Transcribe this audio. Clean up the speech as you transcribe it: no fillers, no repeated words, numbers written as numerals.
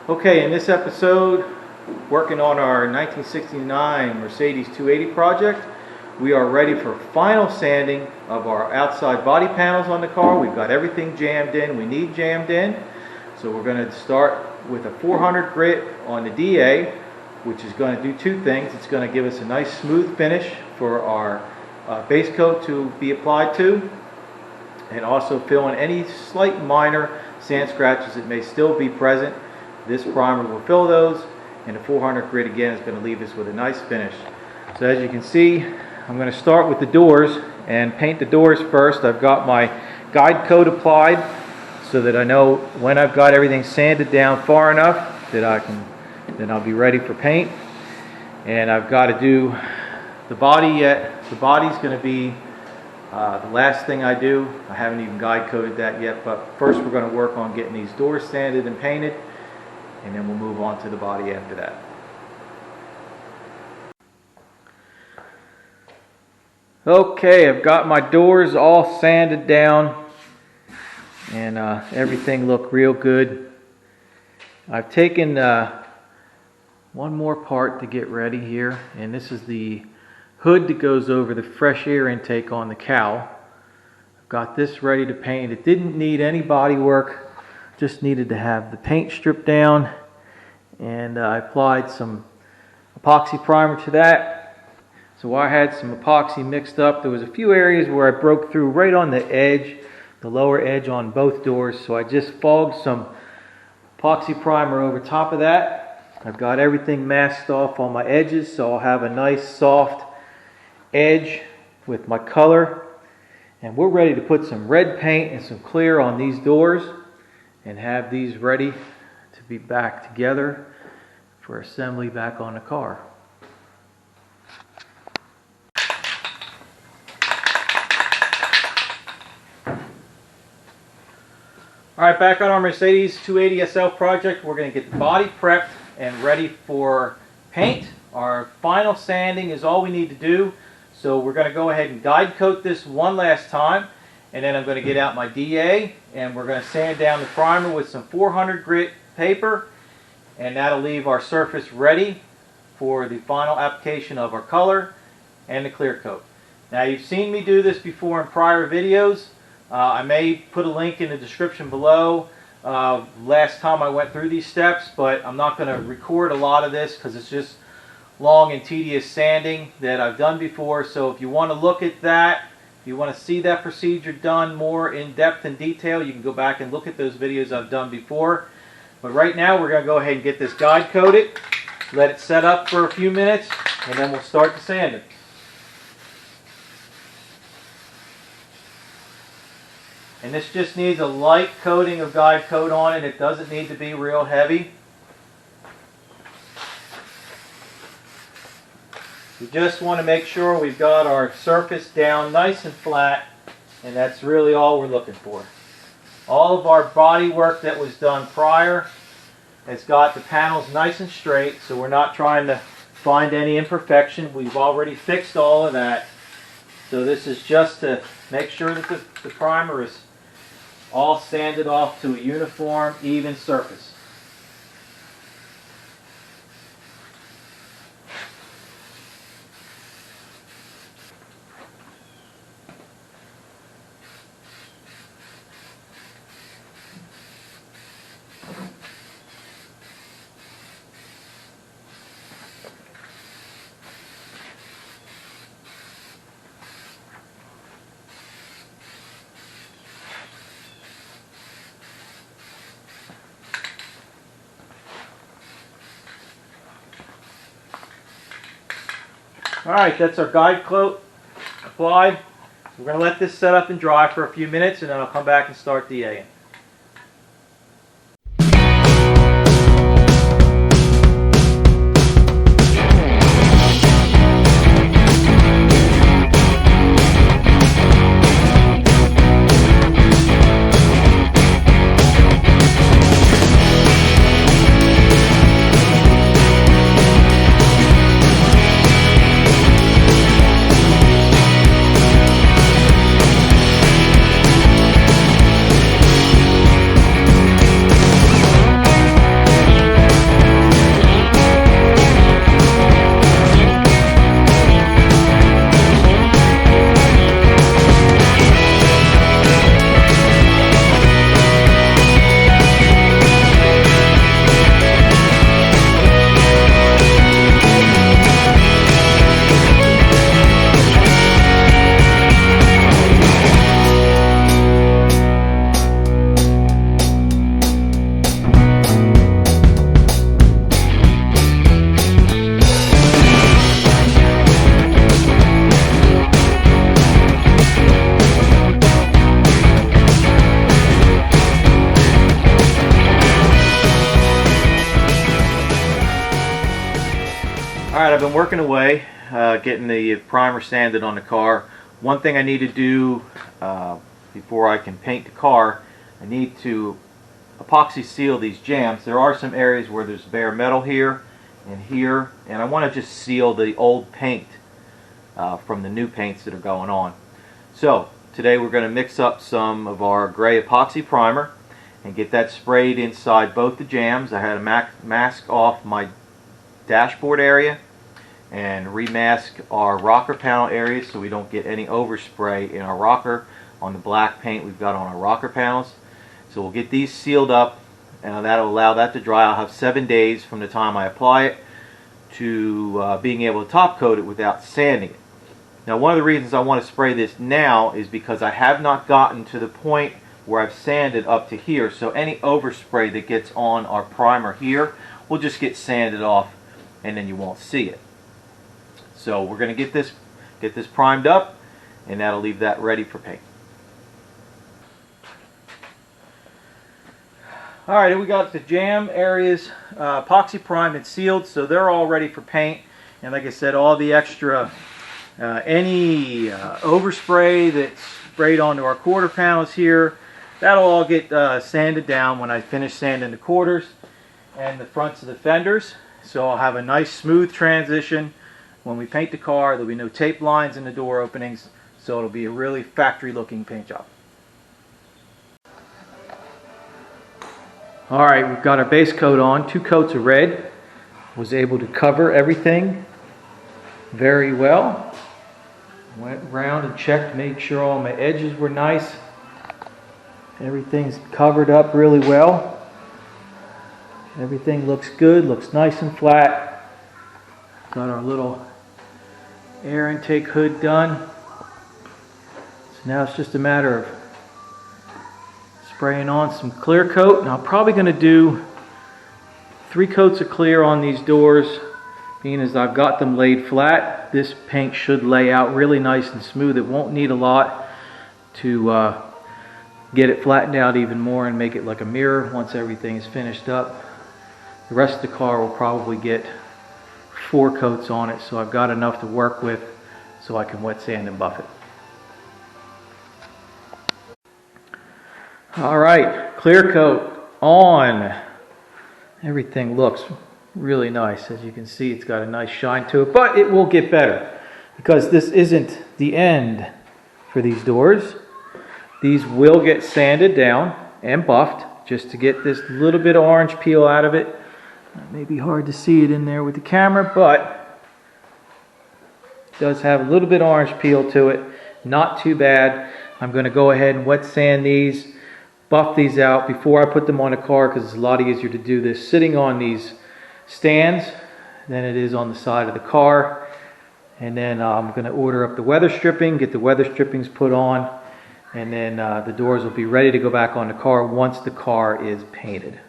Okay, in this episode, working on our 1969 Mercedes 280 project, we are ready for final sanding of our outside body panels on the car. We've got everything jammed in we need jammed in. So we're going to start with a 400 grit on the DA, which is going to do two things. It's going to give us a nice smooth finish for our base coat to be applied to, and also fill in any slight minor sand scratches that may still be present. This primer will fill those, and the 400 grit again is going to leave us with a nice finish. So as you can see, I'm going to start with the doors and paint the doors first. I've got my guide coat applied so that I know when I've got everything sanded down far enough that then I'll be ready for paint. And I've got to do the body yet. The body's going to be the last thing I do. I haven't even guide coated that yet, but first we're going to work on getting these doors sanded and painted, and then we'll move on to the body after that. Okay, I've got my doors all sanded down and everything look real good. I've taken one more part to get ready here, and this is the hood that goes over the fresh air intake on the cowl. I've got this ready to paint. It didn't need any body work, just needed to have the paint stripped down, and I applied some epoxy primer to that. So I had some epoxy mixed up. There was a few areas where I broke through right on the edge, the lower edge on both doors, so I just fogged some epoxy primer over top of that. I've got everything masked off on my edges, so I'll have a nice soft edge with my color. And we're ready to put some red paint and some clear on these doors and have these ready to be back together for assembly back on the car. Alright, back on our Mercedes 280 SL project, we're going to get the body prepped and ready for paint. Our final sanding is all we need to do, so we're going to go ahead and guide coat this one last time, and then I'm going to get out my DA and we're going to sand down the primer with some 400 grit paper, and that'll leave our surface ready for the final application of our color and the clear coat. Now, you've seen me do this before in prior videos. I may put a link in the description below last time I went through these steps, but I'm not going to record a lot of this because it's just long and tedious sanding that I've done before. So if you want to look at that, if you want to see that procedure done more in depth and detail, you can go back and look at those videos I've done before. But right now we're going to go ahead and get this guide coated, let it set up for a few minutes, and then we'll start the sanding. And this just needs a light coating of guide coat on it. It doesn't need to be real heavy. We just want to make sure we've got our surface down nice and flat, and that's really all we're looking for. All of our body work that was done prior has got the panels nice and straight, so we're not trying to find any imperfection. We've already fixed all of that. So this is just to make sure that the primer is all sanded off to a uniform, even surface. Alright, that's our guide coat applied. We're going to let this set up and dry for a few minutes, and then I'll come back and start DAing. I've been working away, getting the primer sanded on the car. One thing I need to do before I can paint the car, I need to epoxy seal these jambs. There are some areas where there's bare metal here, and I want to just seal the old paint from the new paints that are going on. So today we're going to mix up some of our gray epoxy primer and get that sprayed inside both the jambs. I had to mask off my dashboard area and remask our rocker panel area so we don't get any overspray in our rocker on the black paint we've got on our rocker panels. So we'll get these sealed up, and that'll allow that to dry. I'll have 7 days from the time I apply it to being able to top coat it without sanding it. Now, one of the reasons I want to spray this now is because I have not gotten to the point where I've sanded up to here, so any overspray that gets on our primer here will just get sanded off and then you won't see it. So we're going to get this primed up, and that'll leave that ready for paint. Alright, we got the jamb areas epoxy primed and sealed, so they're all ready for paint. And like I said, all the extra, any overspray that's sprayed onto our quarter panels here, that'll all get sanded down when I finish sanding the quarters and the fronts of the fenders. So I'll have a nice smooth transition. When we paint the car, there'll be no tape lines in the door openings, so it'll be a really factory looking paint job. Alright, we've got our base coat on, 2 coats of red. Was able to cover everything very well. Went around and checked, made sure all my edges were nice. Everything's covered up really well. Everything looks good, looks nice and flat. Got our little air intake hood done. So now it's just a matter of spraying on some clear coat, and I'm probably going to do 3 coats of clear on these doors, being as I've got them laid flat. This paint should lay out really nice and smooth. It won't need a lot to get it flattened out even more and make it like a mirror once everything is finished up. The rest of the car will probably get 4 coats on it, so I've got enough to work with so I can wet sand and buff it. Alright, clear coat on. Everything looks really nice. As you can see, it's got a nice shine to it, but it will get better because this isn't the end for these doors. These will get sanded down and buffed just to get this little bit of orange peel out of it. It may be hard to see it in there with the camera, but it does have a little bit of orange peel to it. Not too bad. I'm going to go ahead and wet sand these, buff these out before I put them on the car, because it's a lot easier to do this sitting on these stands than it is on the side of the car. And then I'm going to order up the weather stripping, get the weather strippings put on, and then the doors will be ready to go back on the car once the car is painted.